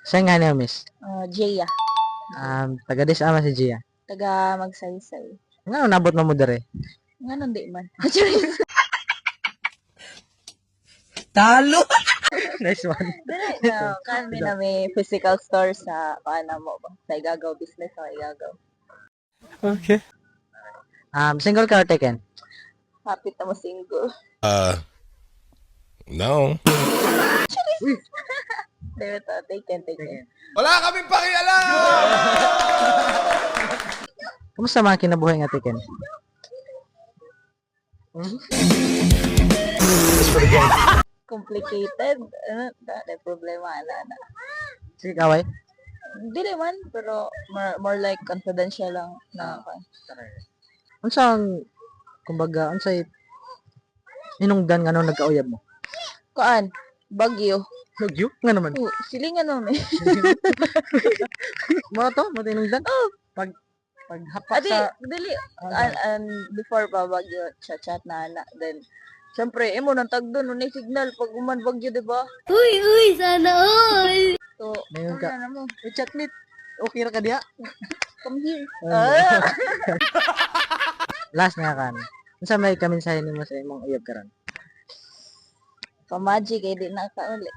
Siya nga niya, miss. Jaya. Taga dis ama si Gia. Taga Magsaysay. Nga nabot mo dere. Nga di man. Talo! Nice one. No, kami na may physical store sa mo ba? Sa Igagaw business sa Igagaw. Okay. Single ka or taken? Happy na mo single. No. Dito, taken. Wala kaming pakialam! Kumusta mga kinabuhay nga taken? Complicated. Ano, problema na. Sige, kaway. Dili man, pero more like confidential lang na Unsang kumbaga unsay inungdan nga nung nagkauyab mo? Kuan, Bagyo. Nagyo? Nga naman. Silingan mo may. Mo to, mo inungdan. Paghapa Adi, sa dili. Before pa Bagyo, chat na. Then, syempre, mo nang tagdo, no, signal pag uman Bagyo, di ba? Uy, sana all! So, Ngayon ka. ano na mo? Chat meet. Okay ra ka diha? Come here. Last nga kan. Unsa may kaminsahe nimo sa imong uyab karon? Pamagic, eh, di na ka ulit.